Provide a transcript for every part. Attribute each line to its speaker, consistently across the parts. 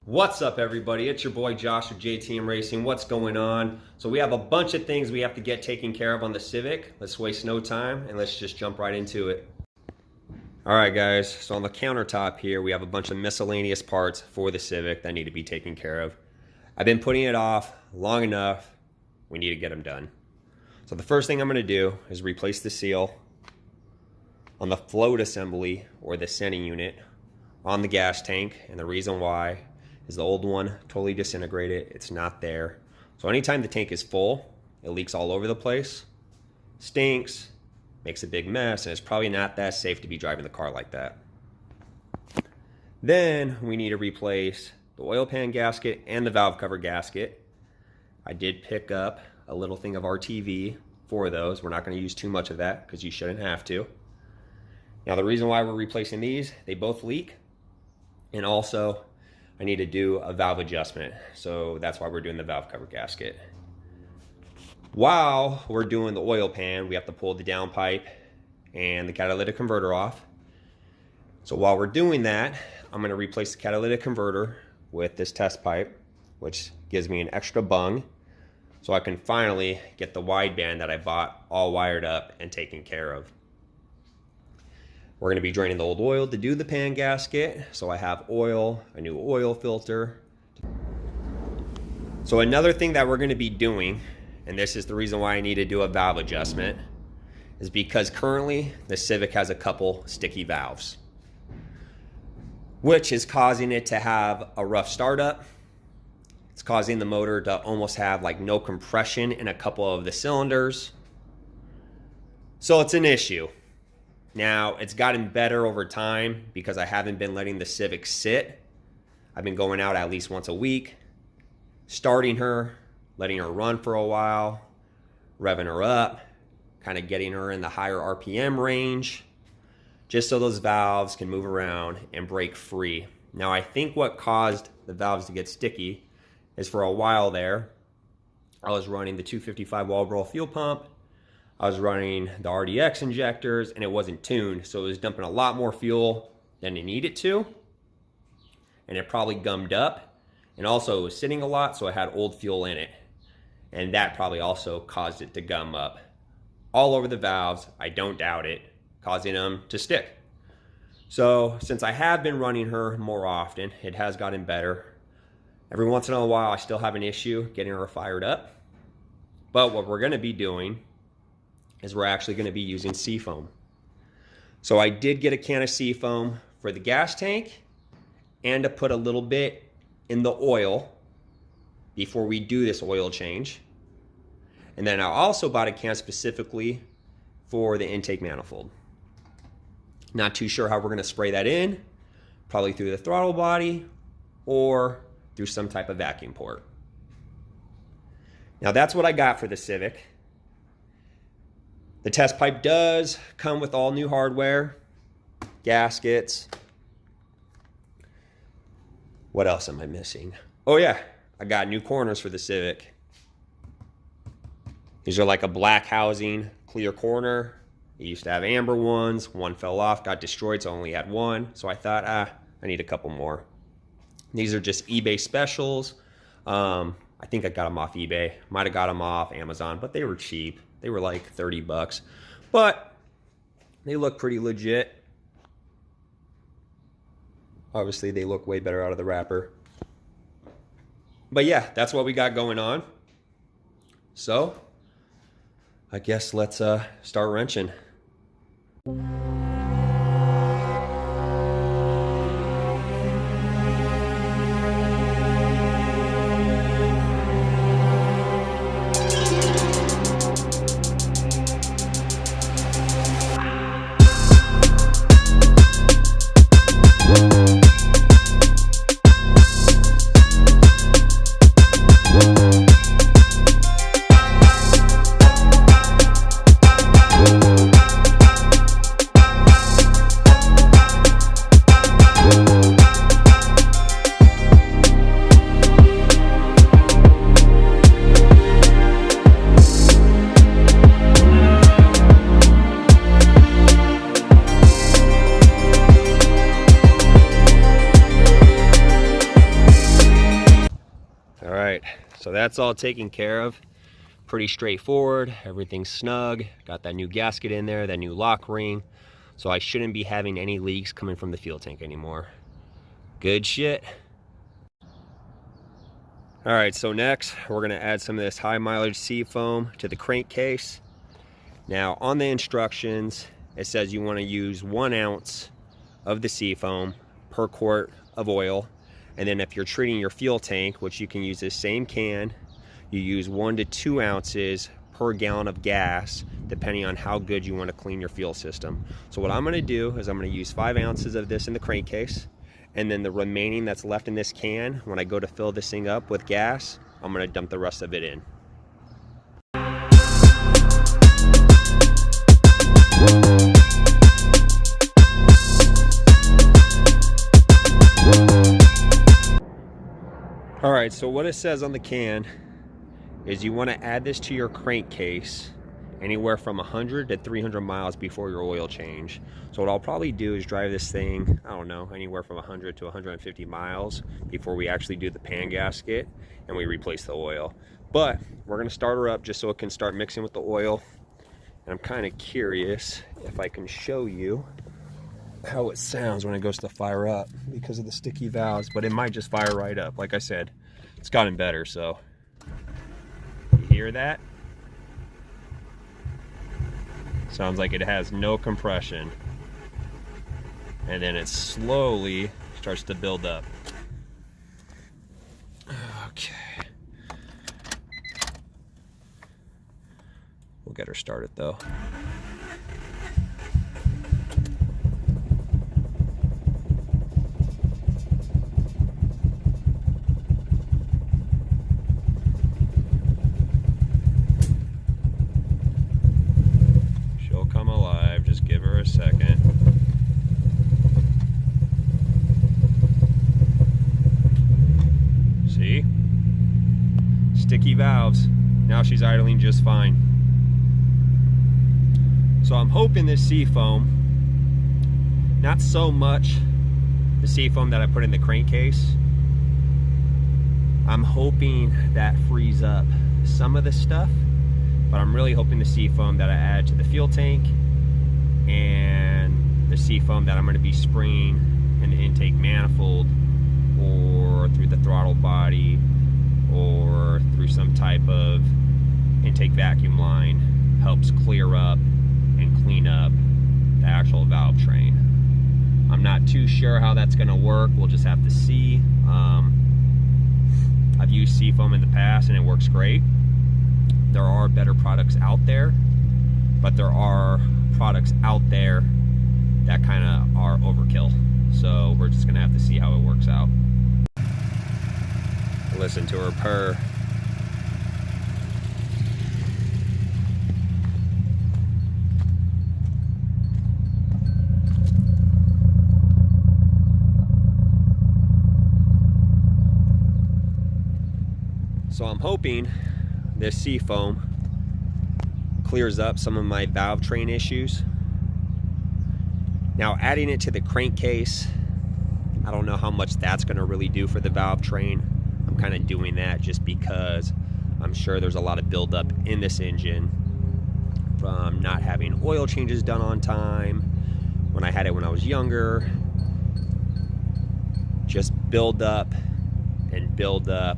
Speaker 1: What's up, everybody? It's your boy Josh with JTM Racing. What's going on? So we have a bunch of things we have to get taken care of on the Civic. Let's waste no time and let's just jump right into it. All right, guys. So on the countertop here, we have a bunch of miscellaneous parts for the Civic that need to be taken care of. I've been putting it off long enough. We need to get them done. So the first thing I'm going to do is replace the seal on the float assembly or the sending unit on the gas tank, and the reason why is the old one totally disintegrated. It's not there. So anytime the tank is full, it leaks all over the place, stinks, makes a big mess, and it's probably not that safe to be driving the car like that. Then we need to replace the oil pan gasket and the valve cover gasket. I did pick up a little thing of RTV for those. We're not going to use too much of that because you shouldn't have to. Now the reason why we're replacing these, they both leak. And also, I need to do a valve adjustment. So that's why we're doing the valve cover gasket. While we're doing the oil pan, we have to pull the downpipe and the catalytic converter off. So while we're doing that, I'm going to replace the catalytic converter with this test pipe, which gives me an extra bung. So I can finally get the wideband that I bought all wired up and taken care of. We're going to be draining the old oil to do the pan gasket. So I have oil, a new oil filter. So another thing that we're going to be doing, and this is the reason why I need to do a valve adjustment, is because currently the Civic has a couple sticky valves, which is causing it to have a rough startup. It's causing the motor to almost have like no compression in a couple of the cylinders. So it's an issue. Now, it's gotten better over time because I haven't been letting the Civic sit. I've been going out at least once a week, starting her, letting her run for a while, revving her up, kind of getting her in the higher RPM range, just so those valves can move around and break free. Now, I think what caused the valves to get sticky is for a while there, I was running the 255 Walbro fuel pump. I was running the RDX injectors and it wasn't tuned, so it was dumping a lot more fuel than it needed to, and it probably gummed up, and also it was sitting a lot, so it had old fuel in it, and that probably also caused it to gum up all over the valves. I don't doubt it, causing them to stick. So since I have been running her more often, it has gotten better. Every once in a while I still have an issue getting her fired up, but what we're going to be doing is we're actually going to be using seafoam. So I did get a can of seafoam for the gas tank and to put a little bit in the oil before we do this oil change. And then I also bought a can specifically for the intake manifold. Not too sure how we're going to spray that in, probably through the throttle body or through some type of vacuum port. Now that's what I got for the Civic. The test pipe does come with all new hardware, gaskets. What else am I missing? Oh yeah, I got new corners for the Civic. These are like a black housing, clear corner. I used to have amber ones. One fell off, got destroyed, so I only had one. So I thought, I need a couple more. These are just eBay specials. I think I got them off eBay. Might have got them off Amazon, but they were cheap. They were like 30 bucks, but they look pretty legit. Obviously, they look way better out of the wrapper. But yeah, that's what we got going on. So I guess let's start wrenching. So that's all taken care of. Pretty straightforward, everything's snug. Got that new gasket in there, that new lock ring. So I shouldn't be having any leaks coming from the fuel tank anymore. Good shit. All right, so next we're gonna add some of this high mileage seafoam to the crankcase. Now on the instructions, it says you wanna use 1 ounce of the seafoam per quart of oil. And then if you're treating your fuel tank, which you can use this same can, you use 1 to 2 ounces per gallon of gas, depending on how good you want to clean your fuel system. So what I'm going to do is I'm going to use 5 ounces of this in the crankcase, and then the remaining that's left in this can, when I go to fill this thing up with gas, I'm going to dump the rest of it in. All right, so what it says on the can is you want to add this to your crankcase anywhere from 100 to 300 miles before your oil change. So what I'll probably do is drive this thing, I don't know, anywhere from 100 to 150 miles before we actually do the pan gasket and we replace the oil. But we're going to start her up just so it can start mixing with the oil. And I'm kind of curious if I can show you how it sounds when it goes to fire up because of the sticky valves, but it might just fire right up. Like I said, it's gotten better, so you hear that? Sounds like it has no compression. And then it slowly starts to build up. Okay. We'll get her started though. Come alive, just give her a second. See? Sticky valves. Now she's idling just fine. So I'm hoping this seafoam, not so much the seafoam that I put in the crankcase, I'm hoping that frees up some of the stuff. But I'm really hoping the seafoam that I add to the fuel tank and the seafoam that I'm going to be spraying in the intake manifold or through the throttle body or through some type of intake vacuum line helps clear up and clean up the actual valve train. I'm not too sure how that's going to work. We'll just have to see. I've used seafoam in the past and it works great. There are better products out there, but there are products out there that kind of are overkill. So we're just gonna have to see how it works out. Listen to her purr. So I'm hoping this seafoam clears up some of my valve train issues. Now adding it to the crankcase, I don't know how much that's going to really do for the valve train. I'm kind of doing that just because I'm sure there's a lot of buildup in this engine from not having oil changes done on time. When I had it when I was younger, just build up and build up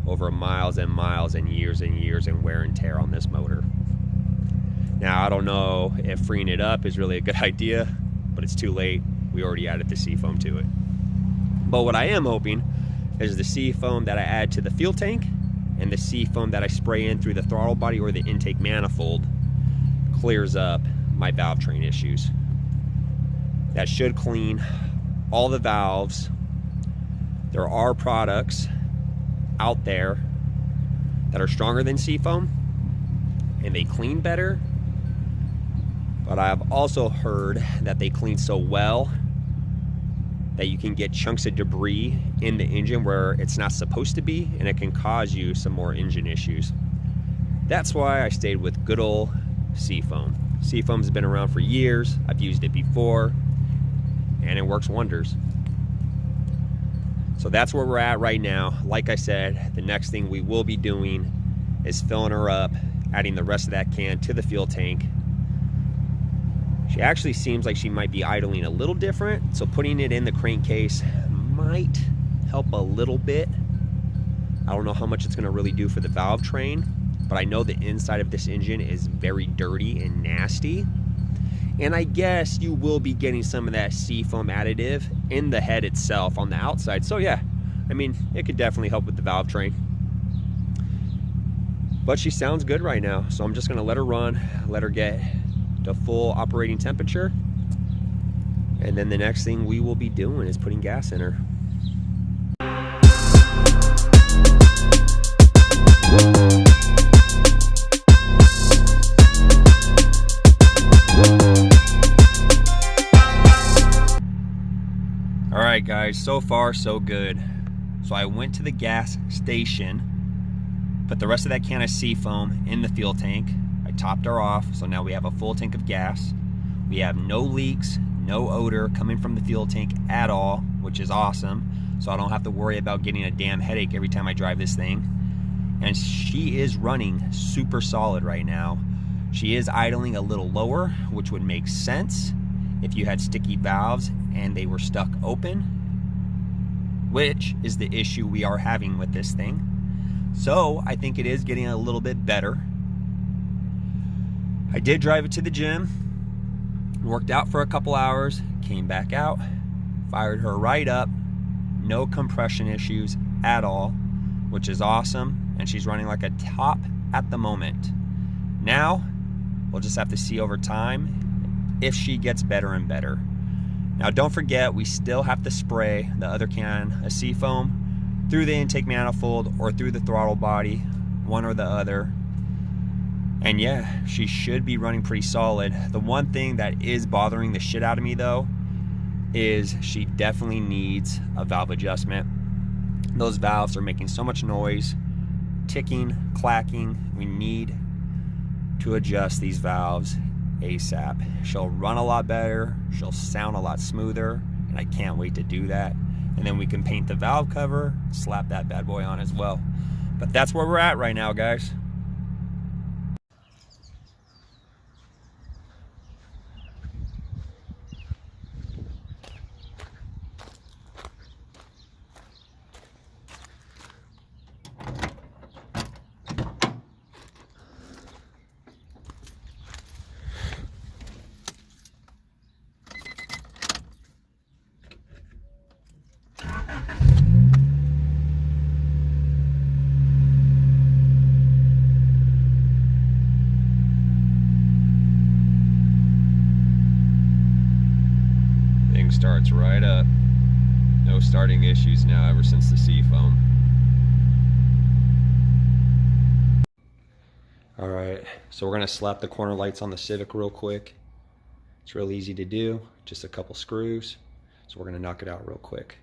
Speaker 1: over miles and miles and years and wear and tear on this motor. Now, I don't know if freeing it up is really a good idea, but it's too late. We already added the seafoam to it. But what I am hoping is the seafoam that I add to the fuel tank and the seafoam that I spray in through the throttle body or the intake manifold clears up my valve train issues. That should clean all the valves. There are products out there that are stronger than seafoam and they clean better, but I've also heard that they clean so well that you can get chunks of debris in the engine where it's not supposed to be, and it can cause you some more engine issues. That's why I stayed with good old seafoam. Seafoam's been around for years. I've used it before and it works wonders. So that's where we're at right now. Like I said, the next thing we will be doing is filling her up, adding the rest of that can to the fuel tank. She actually seems like she might be idling a little different, so putting it in the crankcase might help a little bit. I don't know how much it's going to really do for the valve train, but I know the inside of this engine is very dirty and nasty. And I guess you will be getting some of that seafoam additive in the head itself on the outside. So yeah, I mean, it could definitely help with the valve train. But she sounds good right now, so I'm just gonna let her run, let her get to full operating temperature. And then the next thing we will be doing is putting gas in her. All right, guys, so far so good. So I went to the gas station, put the rest of that can of seafoam in the fuel tank. I topped her off, so now we have a full tank of gas. We have no leaks, no odor coming from the fuel tank at all, which is awesome. So I don't have to worry about getting a damn headache every time I drive this thing. And she is running super solid right now. She is idling a little lower, which would make sense if you had sticky valves and they were stuck open, which is the issue we are having with this thing. So I think it is getting a little bit better. I did drive it to the gym, worked out for a couple hours, came back out, fired her right up, no compression issues at all, which is awesome, and she's running like a top at the moment. Now, we'll just have to see over time if she gets better and better. Now don't forget, we still have to spray the other can of seafoam through the intake manifold or through the throttle body, one or the other. And yeah, she should be running pretty solid. The one thing that is bothering the shit out of me though is she definitely needs a valve adjustment. Those valves are making so much noise, ticking, clacking. We need to adjust these valves ASAP. She'll run a lot better, she'll sound a lot smoother, and I can't wait to do that. And then we can paint the valve cover, slap that bad boy on as well. But that's where we're at right now, guys. Starts right up. No starting issues now ever since the seafoam. All right, so we're gonna slap the corner lights on the Civic real quick. It's real easy to do, just a couple screws. So we're gonna knock it out real quick.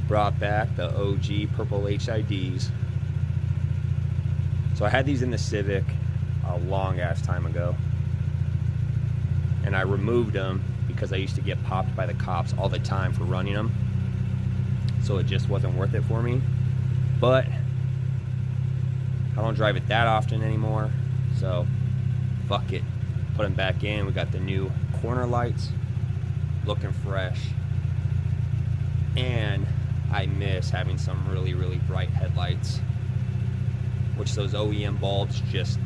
Speaker 1: Brought back the OG purple HIDs. So I had these in the Civic a long ass time ago. and I removed them because I used to get popped by the cops all the time for running them. So it just wasn't worth it for me. But I don't drive it that often anymore, so fuck it. Put them back in. We got the new corner lights, looking fresh. And I miss having some really, really bright headlights, which those OEM bulbs just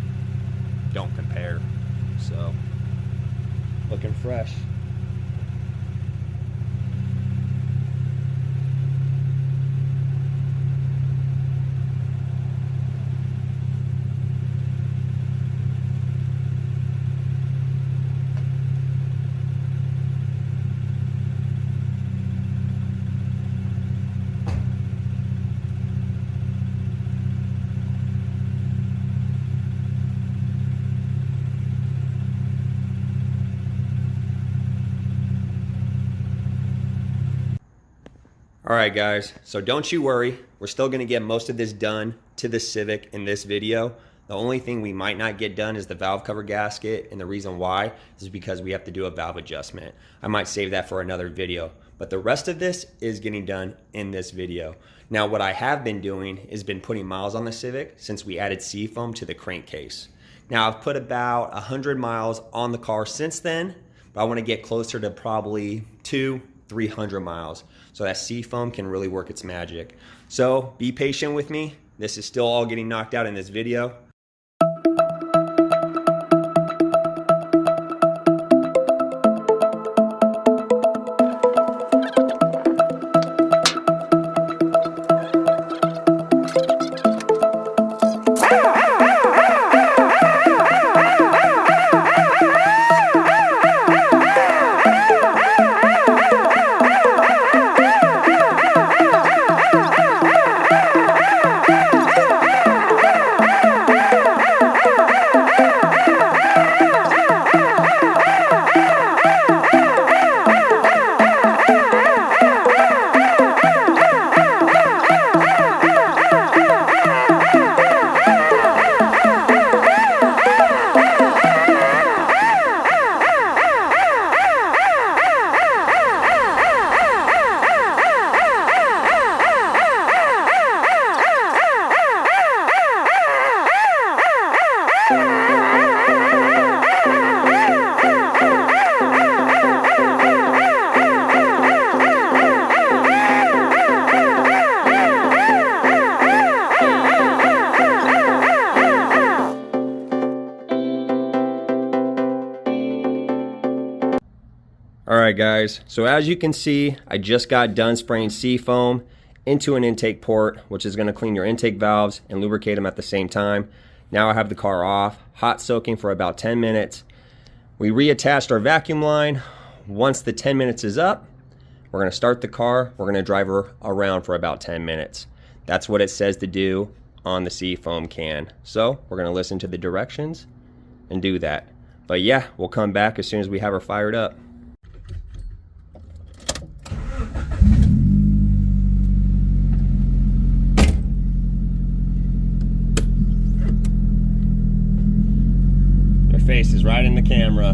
Speaker 1: don't compare. So, looking fresh. All right, guys, so don't you worry. We're still gonna get most of this done to the Civic in this video. The only thing we might not get done is the valve cover gasket, and the reason why is because we have to do a valve adjustment. I might save that for another video, but the rest of this is getting done in this video. Now, what I have been doing is been putting miles on the Civic since we added seafoam to the crankcase. Now, I've put about 100 miles on the car since then, but I wanna get closer to probably 200-300 miles. So that seafoam can really work its magic. So be patient with me. This is still all getting knocked out in this video. Alright guys, so as you can see, I just got done spraying seafoam into an intake port, which is going to clean your intake valves and lubricate them at the same time. Now I have the car off, hot soaking for about 10 minutes. We reattached our vacuum line. Once the 10 minutes is up, we're going to start the car. We're going to drive her around for about 10 minutes. That's what it says to do on the seafoam can. So we're going to listen to the directions and do that. But yeah, we'll come back as soon as we have her fired up. Face is right in the camera.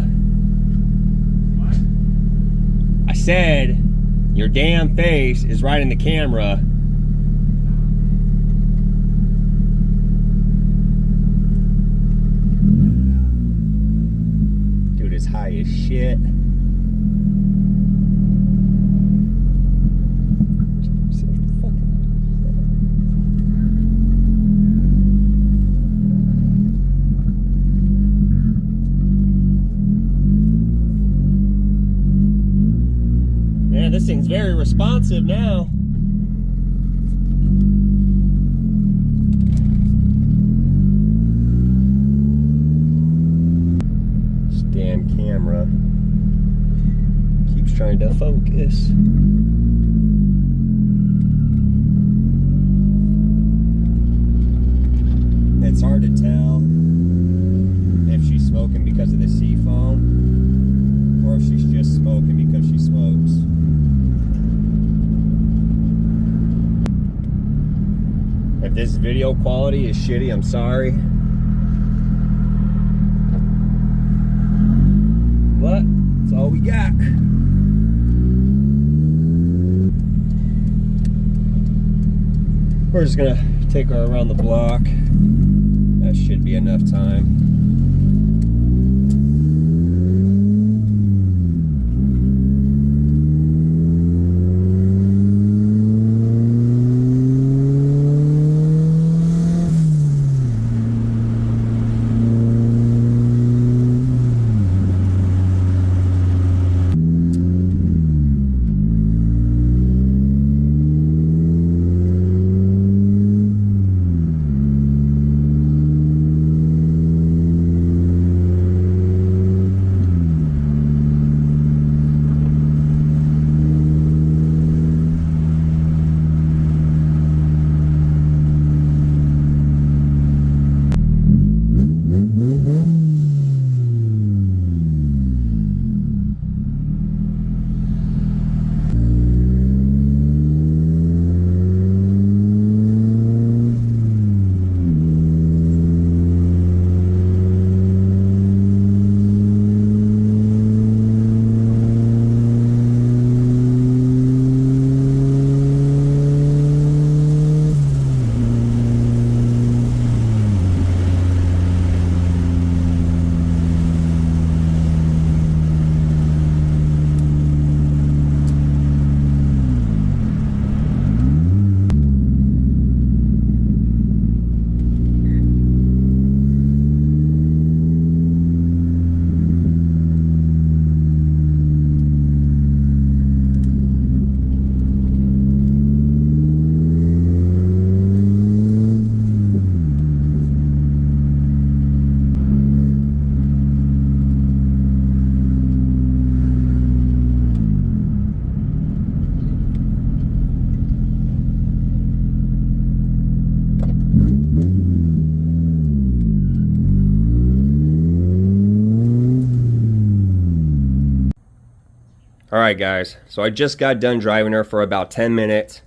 Speaker 1: What? I said your damn face is right in the camera. Dude is high as shit. This thing's very responsive now. This damn camera keeps trying to focus. It's hard to tell if she's smoking because of the seafoam or if she's just smoking because she smokes. If this video quality is shitty, I'm sorry. But got. We're just gonna take her around the block. That should be enough time. Alright guys, so I just got done driving her for about 10 minutes.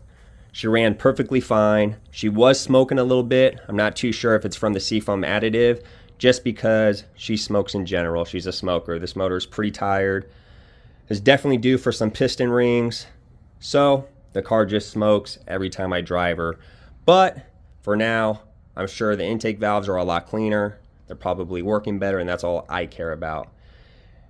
Speaker 1: She ran perfectly fine. She was smoking a little bit. I'm not too sure if it's from the seafoam additive, just because she smokes in general. She's a smoker. This motor is pretty tired. It's definitely due for some piston rings. So the car just smokes every time I drive her. But for now, I'm sure the intake valves are a lot cleaner. They're probably working better, and that's all I care about.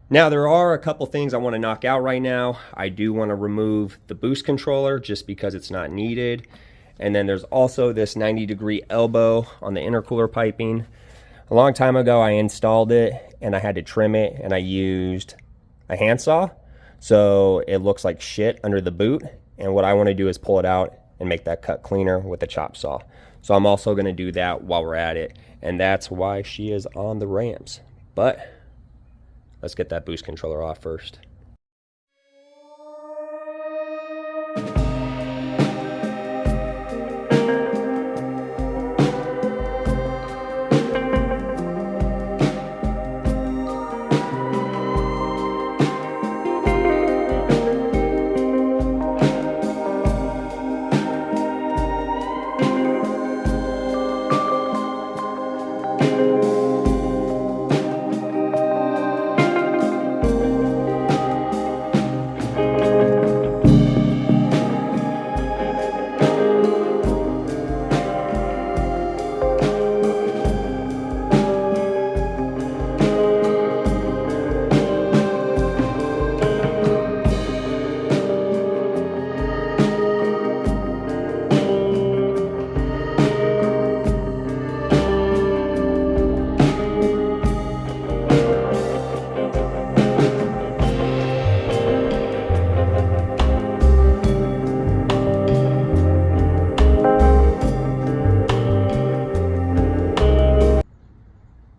Speaker 1: Now, there are a couple things I want to knock out right now. I do want to remove the boost controller just because it's not needed. And then there's also this 90-degree elbow on the intercooler piping. A long time ago, I installed it and I had to trim it, and I used a handsaw. So it looks like shit under the boot. And what I want to do is pull it out and make that cut cleaner with a chop saw. So I'm also going to do that while we're at it. And that's why she is on the ramps. But let's get that boost controller off first.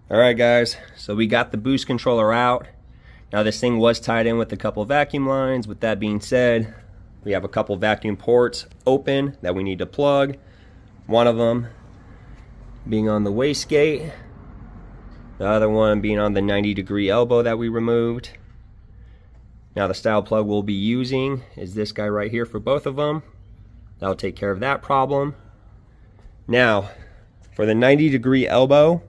Speaker 1: Alright guys, so we got the boost controller out. Now this thing was tied in with a couple of vacuum lines. With that being said, we have a couple vacuum ports open that we need to plug. One of them being on the wastegate, the other one being on the 90-degree elbow that we removed. Now the style plug we'll be using is this guy right here for both of them. That'll take care of that problem. Now, for the 90-degree elbow,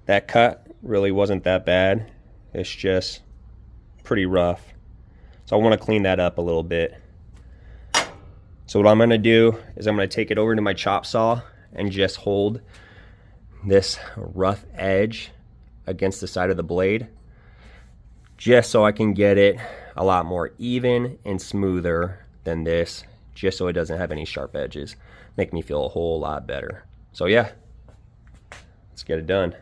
Speaker 1: that cut really wasn't that bad. It's just pretty rough. So I want to clean that up a little bit. So what I'm going to do is I'm going to take it over to my chop saw and just hold this rough edge against the side of the blade, just so I can get it a lot more even and smoother than this, just so it doesn't have any sharp edges. Make me feel a whole lot better. So yeah, let's get it done.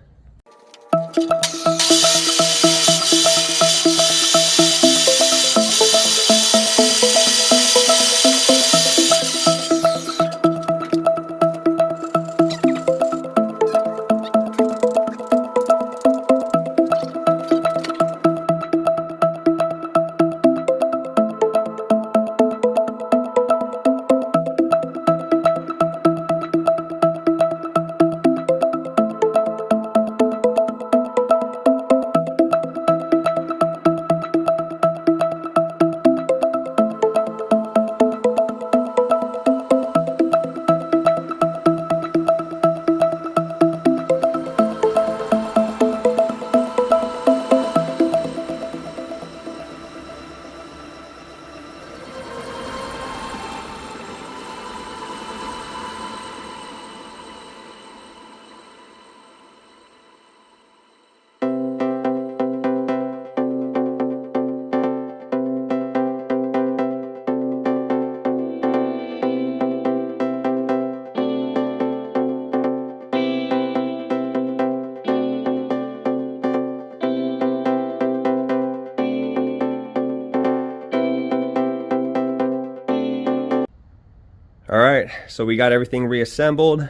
Speaker 1: All right, so we got everything reassembled.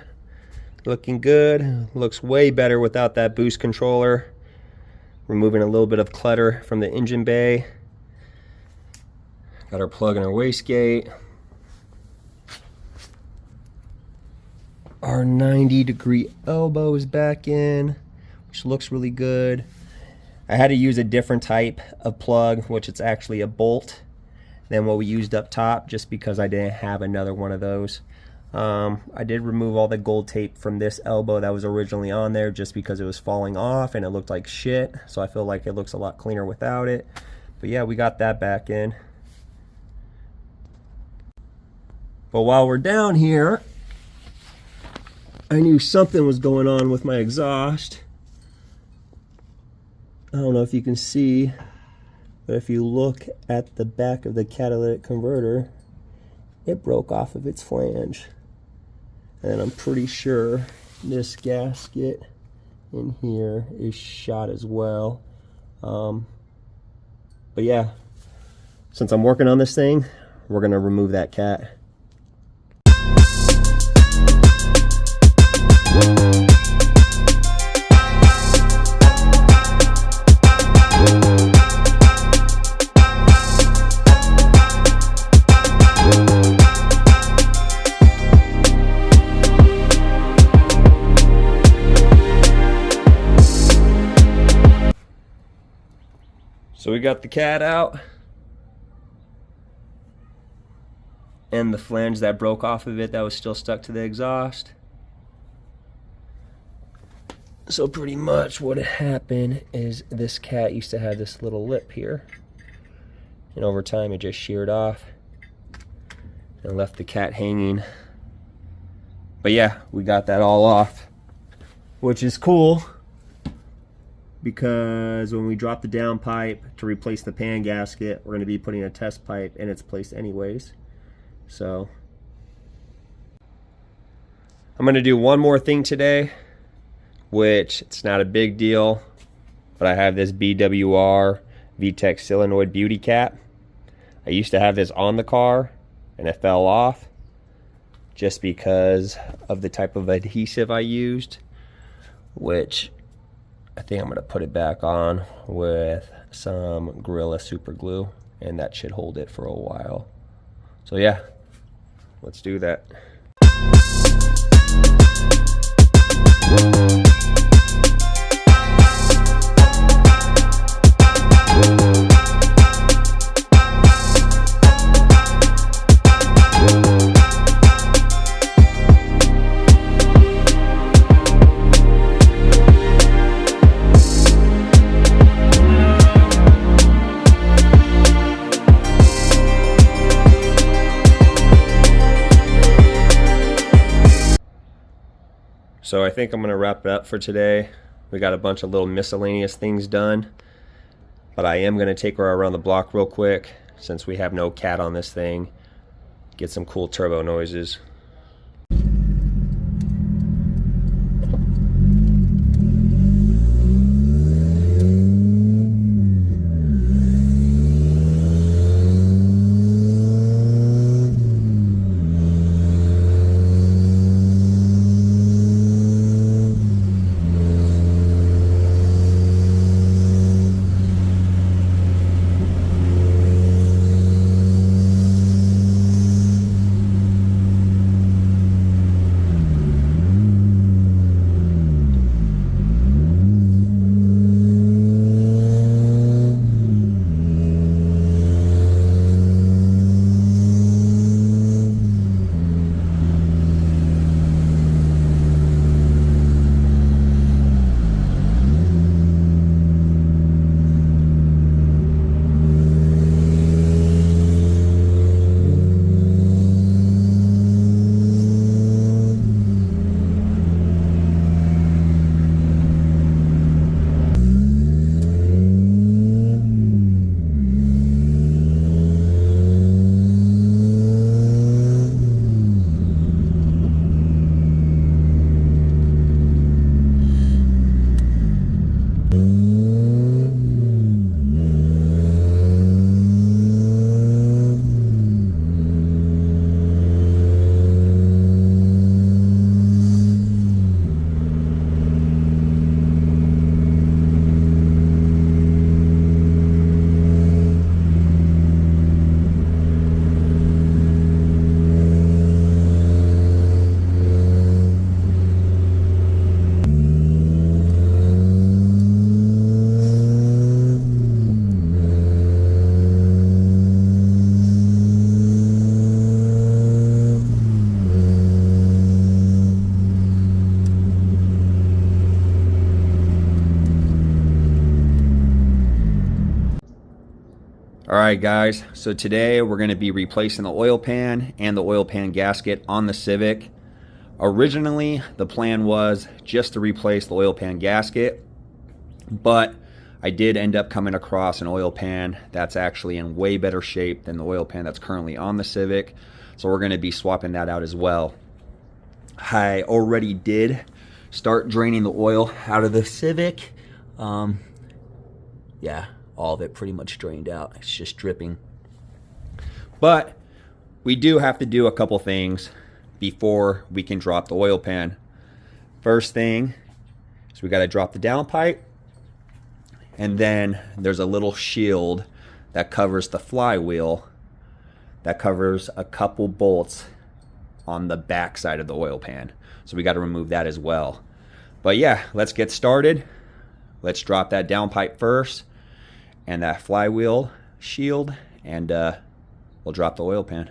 Speaker 1: Looking good. Looks way better without that boost controller. Removing a little bit of clutter from the engine bay. Got our plug and our wastegate. Our 90-degree elbow is back in, which looks really good. I had to use a different type of plug, which it's actually a bolt, than what we used up top, just because I didn't have another one of those. I did remove all the gold tape from this elbow that was originally on there, just because it was falling off and it looked like shit, so I feel like it looks a lot cleaner without it. But yeah, we got that back in. But while we're down here, I knew something was going on with my exhaust. I don't know if you can see, but if you look at the back of the catalytic converter, it broke off of its flange. And I'm pretty sure this gasket in here is shot as well. But yeah, since I'm working on this thing, we're gonna remove that cat. So we got the cat out, and the flange that broke off of it that was still stuck to the exhaust. So pretty much what happened is this cat used to have this little lip here, and over time it just sheared off and left the cat hanging. But yeah, we got that all off, which is cool, because when we drop the down pipe to replace the pan gasket, we're going to be putting a test pipe in its place anyways. So I'm going to do one more thing today, which it's not a big deal, but I have this BWR VTEC solenoid beauty cap. I used to have this on the car and it fell off just because of the type of adhesive I used, which I think I'm going to put it back on with some Gorilla Super Glue, and that should hold it for a while. So yeah, let's do that. So I think I'm going to wrap it up for today. We got a bunch of little miscellaneous things done, but I am going to take her around the block real quick since we have no cat on this thing. Get some cool turbo noises. Alright guys, so today we're going to be replacing the oil pan and the oil pan gasket on the Civic. Originally, the plan was just to replace the oil pan gasket, but I did end up coming across an oil pan that's actually in way better shape than the oil pan that's currently on the Civic, so we're going to be swapping that out as well. I already did start draining the oil out of the Civic. Yeah, all of it pretty much drained out. It's just dripping. But we do have to do a couple things before we can drop the oil pan. First thing is we got to drop the downpipe, and then there's a little shield that covers the flywheel that covers a couple bolts on the back side of the oil pan. So we got to remove that as well. But yeah, let's get started. Let's drop that downpipe first and that flywheel shield, and we'll drop the oil pan.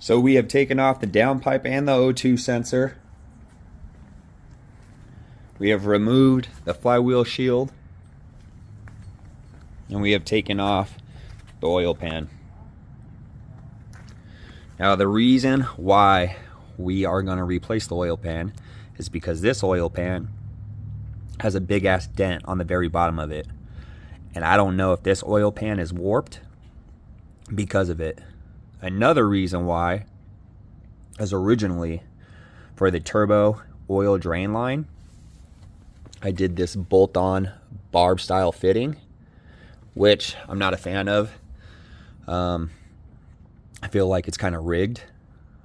Speaker 2: So we have taken off the downpipe and the O2 sensor. We have removed the flywheel shield. And we have taken off the oil pan. Now the reason why we are going to replace the oil pan is because this oil pan has a big ass dent on the very bottom of it. And I don't know if this oil pan is warped because of it. Another reason why is originally for the turbo oil drain line, I did this bolt-on barb style fitting, which I'm not a fan of. I feel like it's kind of rigged.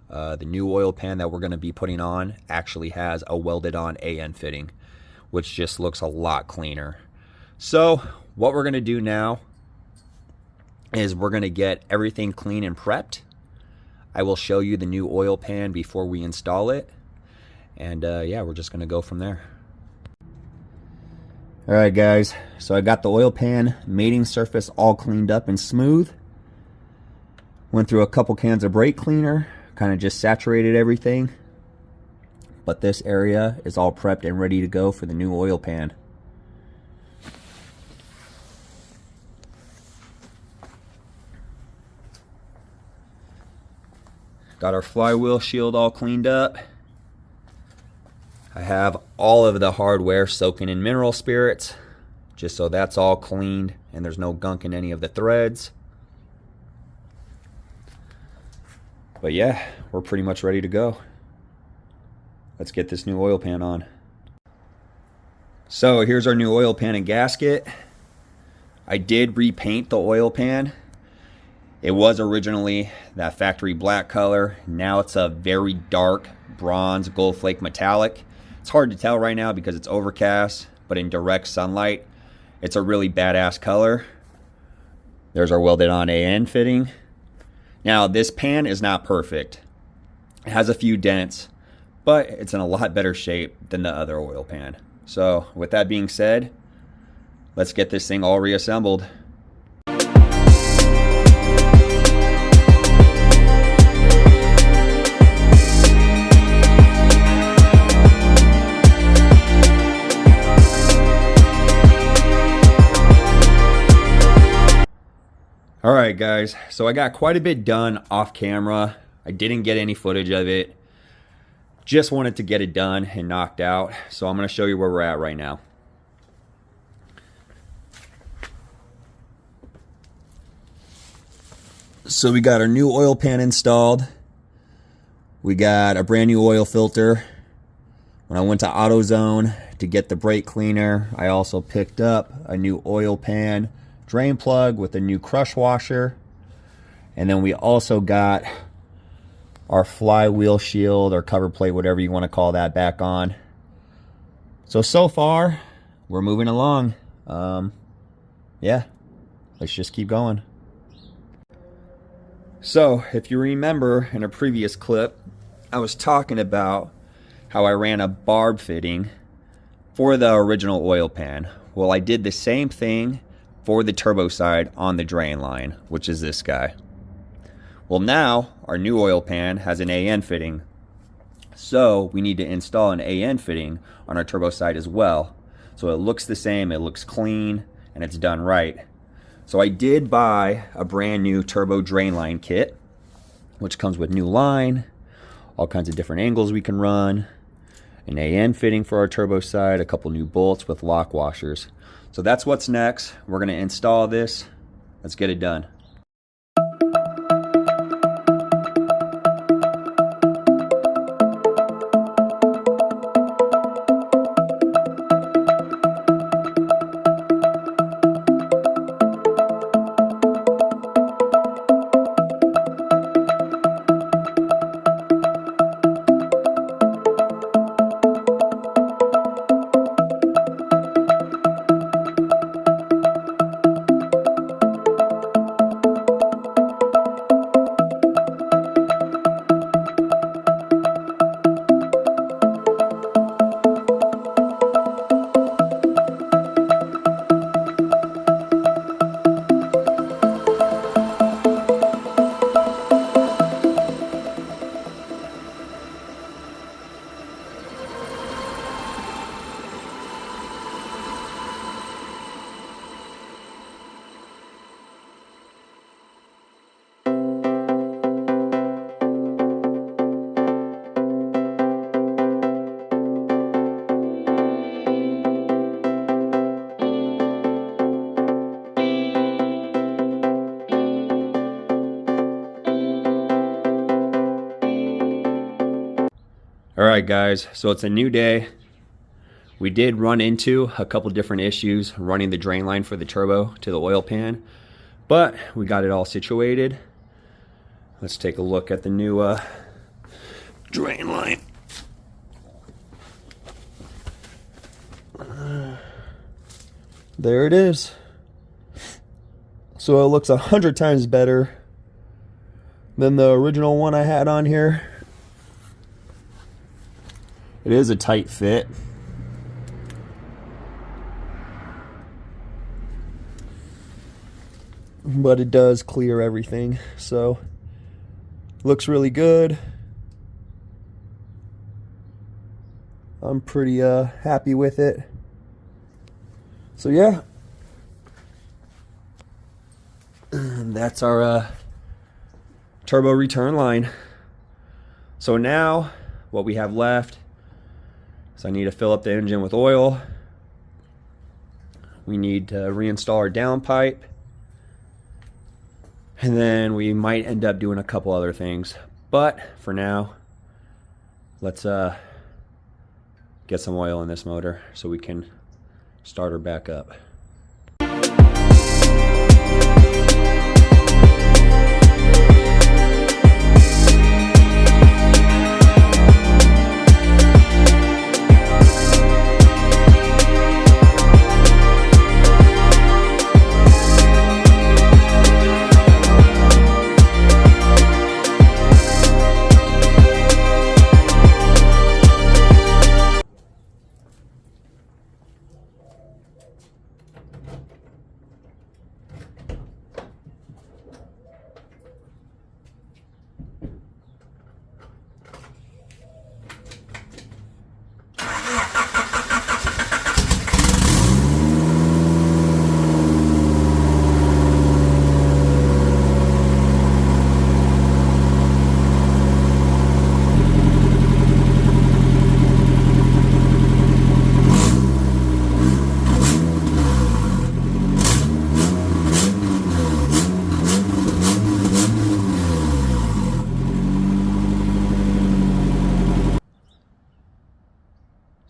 Speaker 2: The new oil pan that we're going to be putting on actually has a welded on AN fitting, which just looks a lot cleaner. So what we're going to do now is we're going to get everything clean and prepped. I will show you the new oil pan before we install it. And yeah, we're just going to go from there. Alright guys, so I got the oil pan mating surface all cleaned up and smooth. Went through a couple cans of brake cleaner, kind of just saturated everything. But this area is all prepped and ready to go for the new oil pan. Got our flywheel shield all cleaned up. I have all of the hardware soaking in mineral spirits, just so that's all cleaned and there's no gunk in any of the threads. But yeah, we're pretty much ready to go. Let's get this new oil pan on. So here's our new oil pan and gasket. I did repaint the oil pan. It was originally that factory black color. Now it's a very dark bronze gold flake metallic. It's hard to tell right now because it's overcast, but in direct sunlight, it's a really badass color. There's our welded on AN fitting. Now this pan is not perfect. It has a few dents, but it's in a lot better shape than the other oil pan. So with that being said, let's get this thing all reassembled. Alright guys, so I got quite a bit done off camera. I didn't get any footage of it. Just wanted to get it done and knocked out. So I'm going to show you where we're at right now. So we got our new oil pan installed. We got a brand new oil filter. When I went to AutoZone to get the brake cleaner, I also picked up a new oil pan drain plug with a new crush washer. And then we also got our flywheel shield or cover plate, whatever you want to call that, back on. So far we're moving along. Yeah, let's just keep going. So if you remember in a previous clip, I was talking about how I ran a barb fitting for the original oil pan. Well, I did the same thing for the turbo side on the drain line, which is this guy. Well, now our new oil pan has an AN fitting, so we need to install an AN fitting on our turbo side as well. So it looks the same, it looks clean, and it's done right. So I did buy a brand new turbo drain line kit, which comes with new line, all kinds of different angles we can run, an AN fitting for our turbo side, a couple new bolts with lock washers. So that's what's next. We're going to install this. Let's get it done. right, guys, so it's a new day. We did run into a couple different issues running the drain line for the turbo to the oil pan, but we got it all situated. Let's take a look at the new drain line. There it is. So it looks 100 times better than the original one I had on here. It is a tight fit. But it does clear everything, so looks really good. I'm pretty happy with it. So yeah, that's our turbo return line. So now what we have left is I need to fill up the engine with oil. We need to reinstall our downpipe. And then we might end up doing a couple other things. But for now, let's get some oil in this motor so we can start her back up.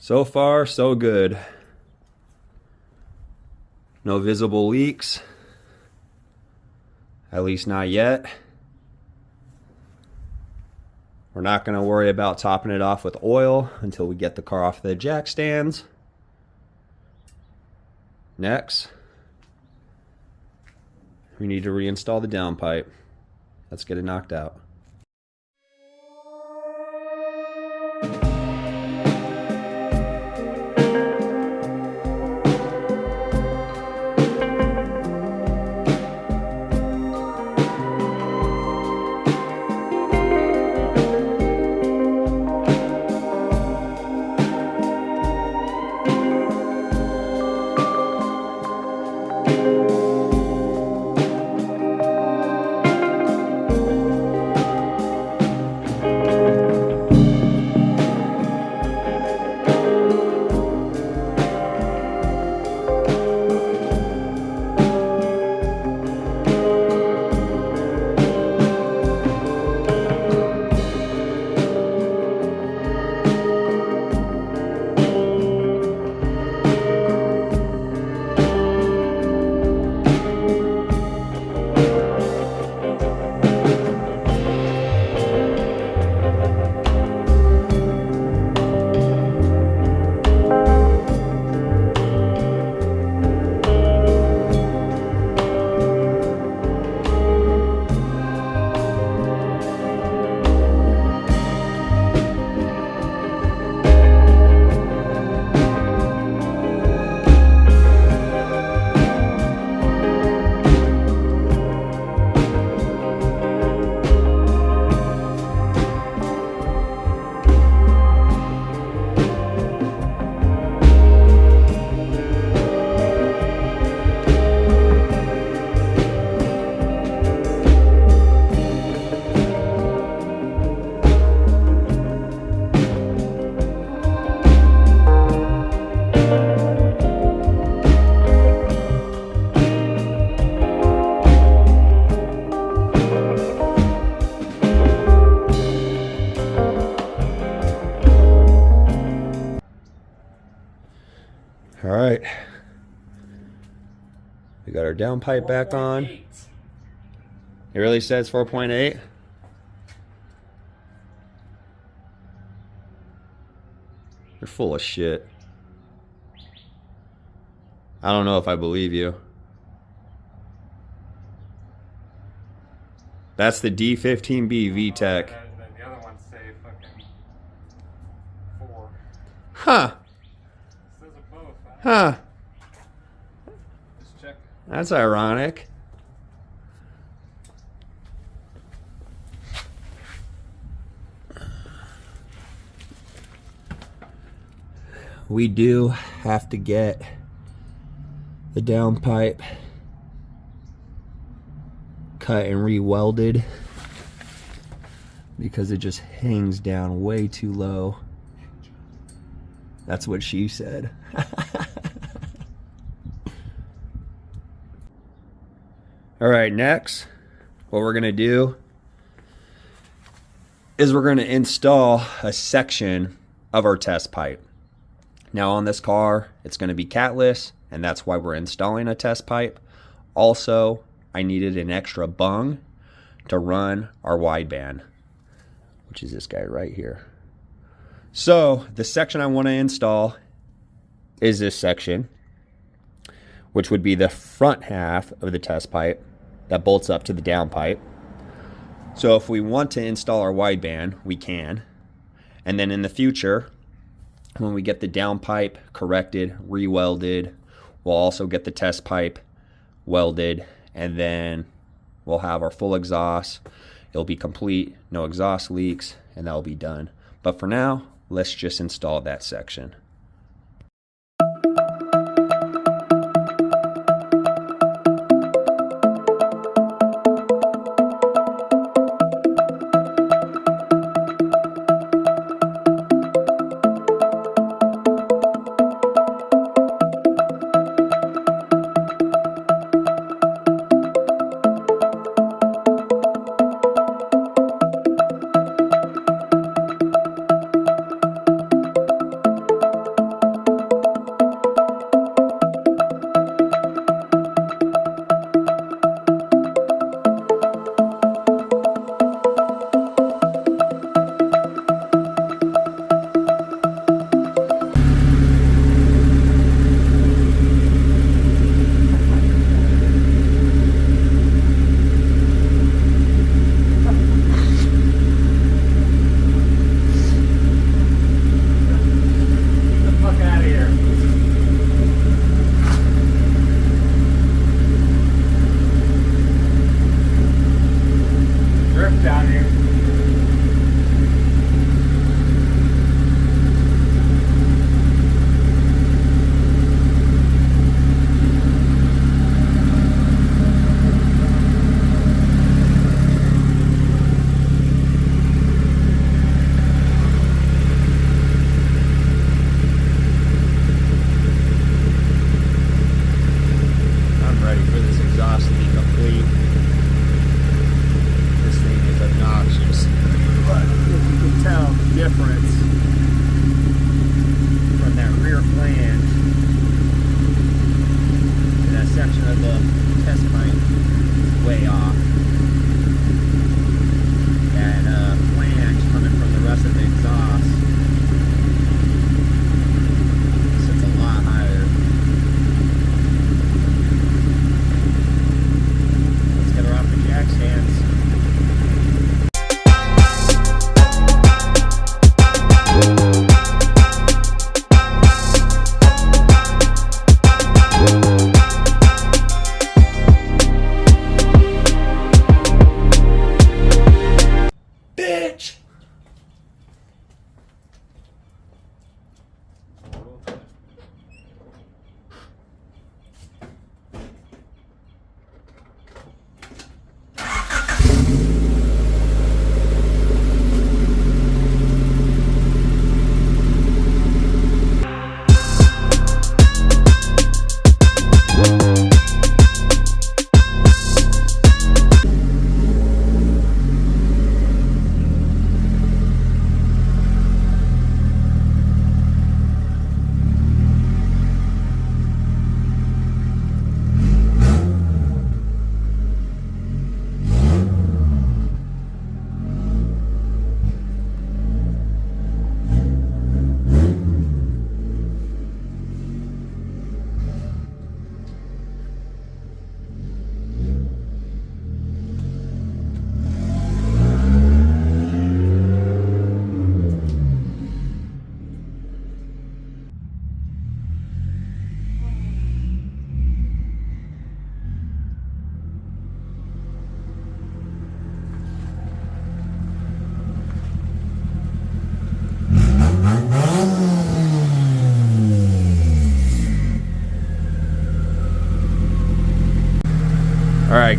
Speaker 2: So far, so good. No visible leaks, at least not yet. We're not going to worry about topping it off with oil until we get the car off the jack stands. Next, we need to reinstall the downpipe. Let's get it knocked out. All right. We got our downpipe back on. It really says 4.8. You're full of shit. I don't know if I believe you. That's the D15B VTEC.
Speaker 3: The other ones say fucking 4.
Speaker 2: Huh.
Speaker 3: Those are both.
Speaker 2: Huh.
Speaker 3: Just check.
Speaker 2: That's ironic. We do have to get the downpipe cut and re-welded because it just hangs down way too low. That's what she said. All right, next, what we're gonna do is we're gonna install a section of our test pipe. Now on this car, it's gonna be catless, and that's why we're installing a test pipe. Also, I needed an extra bung to run our wideband, which is this guy right here. So the section I want to install is this section, which would be the front half of the test pipe that bolts up to the downpipe. So if we want to install our wideband, we can. And then in the future, when we get the downpipe corrected, re-welded, we'll also get the test pipe welded, and then we'll have our full exhaust. It'll be complete, no exhaust leaks, and that'll be done. But for now, let's just install that section.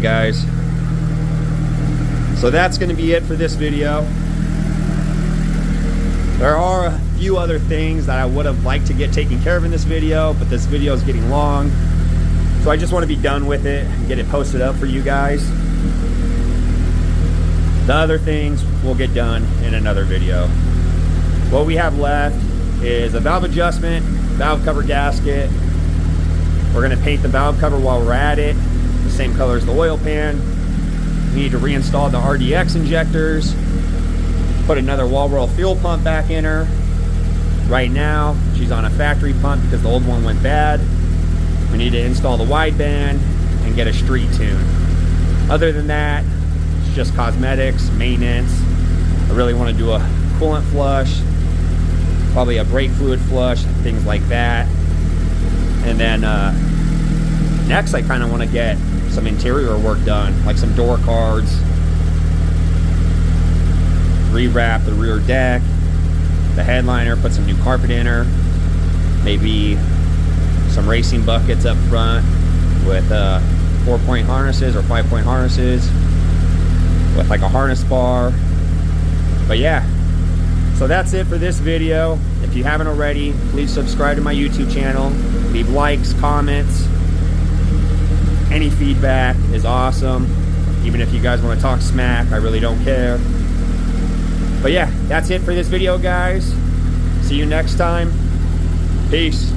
Speaker 2: Alright guys, so that's going to be it for this video. There are a few other things that I would have liked to get taken care of in this video, but this video is getting long, so I just want to be done with it and get it posted up for you guys. The other things will get done in another video. What we have left is a valve adjustment, valve cover gasket. We're going to paint the valve cover while we're at it, the same color as the oil pan. We need to reinstall the RDX injectors, put another wall roll fuel pump back in her. Right now, she's on a factory pump because the old one went bad. We need to install the wideband and get a street tune. Other than that, it's just cosmetics, maintenance. I really want to do a coolant flush, probably a brake fluid flush, things like that. And then next, I kind of want to get some interior work done, like some door cards, rewrap the rear deck, the headliner, put some new carpet in her, maybe some racing buckets up front with 4-point harnesses or 5-point harnesses with like a harness bar. But yeah, so that's it for this video. If you haven't already, please subscribe to my YouTube channel, leave likes, comments. Any feedback is awesome. Even if you guys want to talk smack, I really don't care. But yeah, that's it for this video, guys. See you next time. Peace.